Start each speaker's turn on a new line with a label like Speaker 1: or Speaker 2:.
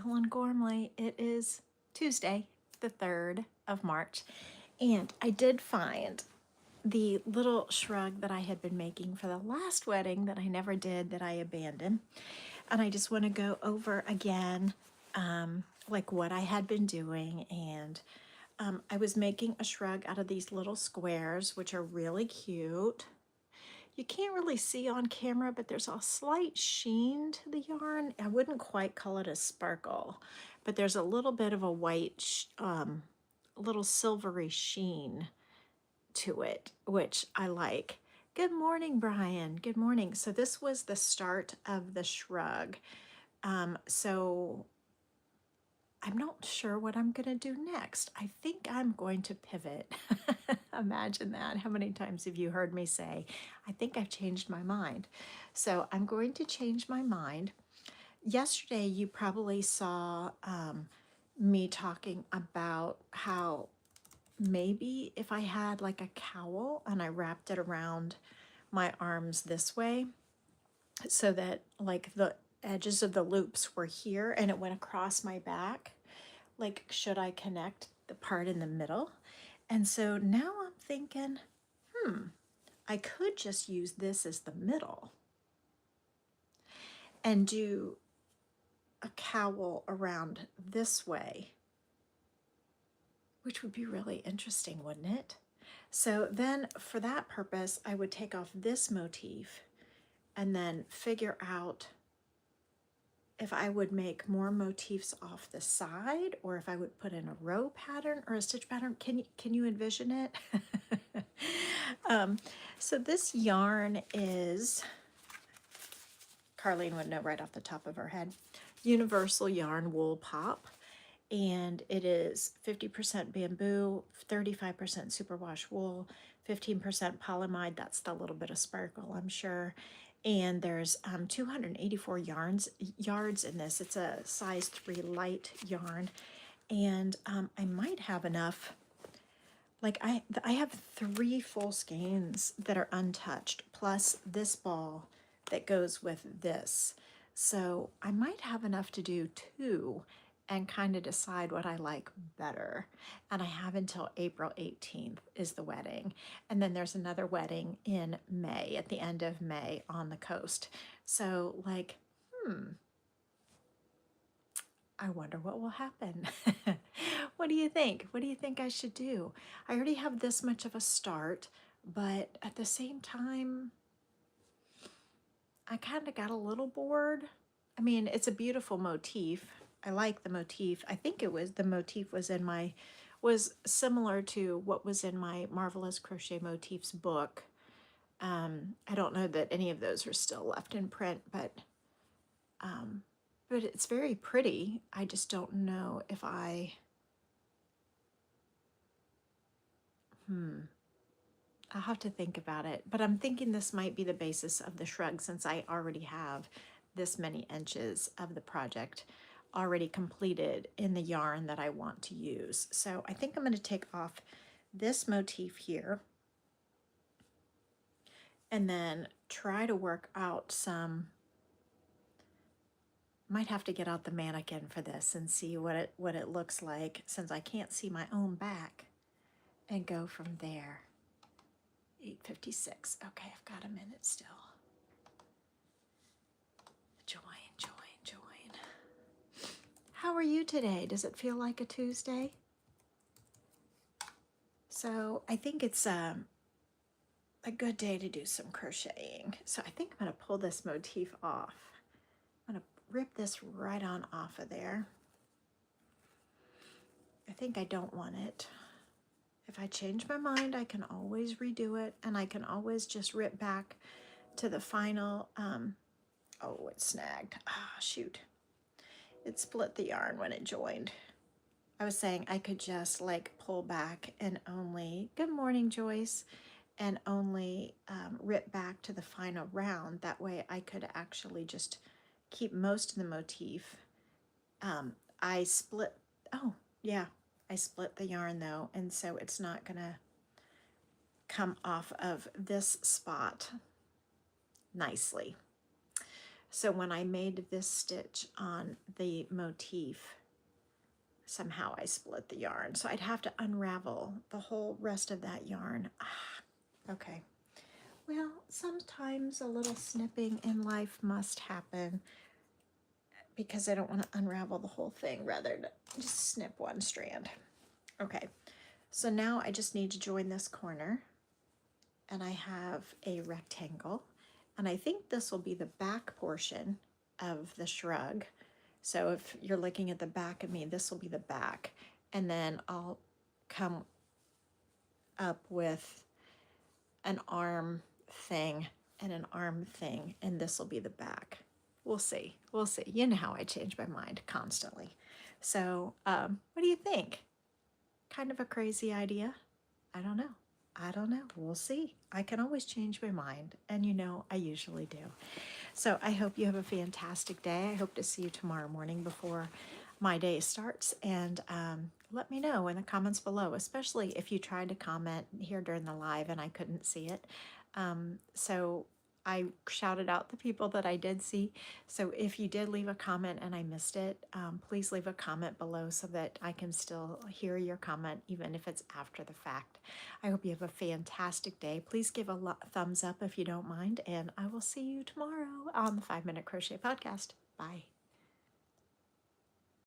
Speaker 1: Nicole in Gormley. It is Tuesday, the 3rd of March, and I did find the little shrug that I had been making for the last wedding that I never did, that I abandoned. And I just want to go over again, like what I had been doing. And I was making a shrug out of these little squares, which are really cute. You can't really see on camera, but there's a slight sheen to the yarn. I wouldn't quite call it a sparkle, but there's a little bit of a white, little silvery sheen to it, which I like. Good morning, Brian. Good morning. So this was the start of the shrug. So I'm not sure what I'm going to do next. I think I'm going to pivot. Imagine that. How many times have you heard me say, I think I've changed my mind? So I'm going to change my mind. Yesterday, you probably saw me talking about how maybe if I had like a cowl and I wrapped it around my arms this way, so that like the edges of the loops were here and it went across my back, like should I connect the part in the middle? And so now I'm thinking, I could just use this as the middle and do a cowl around this way, which would be really interesting, wouldn't it? So then for that purpose, I would take off this motif and then figure out if I would make more motifs off the side, or if I would put in a row pattern or a stitch pattern. Can you envision it? So this yarn is, Carlene would know right off the top of her head, Universal Yarn Wool Pop. And it is 50% bamboo, 35% superwash wool, 15% polyamide. That's the little bit of sparkle, I'm sure. And there's 284 yards in this. It's a size 3 light yarn. And I might have enough, like I have 3 full skeins that are untouched, plus this ball that goes with this. So I might have enough to do 2 and kind of decide what I like better. And I have until April 18th is the wedding. And then there's another wedding in May, at the end of May on the coast. So like, I wonder what will happen. What do you think? What do you think I should do? I already have this much of a start, but at the same time, I kind of got a little bored. I mean, it's a beautiful motif. I like the motif. I think it was, the motif was similar to what was in my Marvelous Crochet Motifs book. I don't know that any of those are still left in print, but it's very pretty. I just don't know if I'll have to think about it, but I'm thinking this might be the basis of the shrug, since I already have this many inches of the project already completed in the yarn that I want to use. So I think I'm going to take off this motif here and then try to work out some, might have to get out the mannequin for this and see what it looks like, since I can't see my own back, and go from there. 8:56. Okay, I've got a minute still. Join. How are you today? Does it feel like a Tuesday? So I think it's a good day to do some crocheting. So I think I'm going to pull this motif off. I'm going to rip this right on off of there. I think I don't want it. If I change my mind, I can always redo it, and I can always just rip back to the final. Oh, it snagged. Ah, shoot. It split the yarn when it joined. I was saying I could just like pull back and only, good morning, Joyce, and only rip back to the final round. That way I could actually just keep most of the motif. I split the yarn though, and so it's not gonna come off of this spot nicely. So when I made this stitch on the motif, somehow I split the yarn. So I'd have to unravel the whole rest of that yarn. Okay. Well, sometimes a little snipping in life must happen because I don't want to unravel the whole thing, rather than just snip one strand. Okay, so now I just need to join this corner, and I have a rectangle, and I think this will be the back portion of the shrug. So if you're looking at the back of me, this will be the back, and then I'll come up with an arm thing and an arm thing, and this will be the back. We'll see. We'll see. You know how I change my mind constantly. So what do you think? Kind of a crazy idea? I don't know. I don't know. We'll see. I can always change my mind, and you know I usually do. So I hope you have a fantastic day. I hope to see you tomorrow morning before my day starts, and let me know in the comments below, especially if you tried to comment here during the live and I couldn't see it. So I shouted out the people that I did see. So if you did leave a comment and I missed it, please leave a comment below so that I can still hear your comment, even if it's after the fact. I hope you have a fantastic day. Please give a thumbs up if you don't mind, and I will see you tomorrow on the 5 Minute Crochet Podcast. Bye.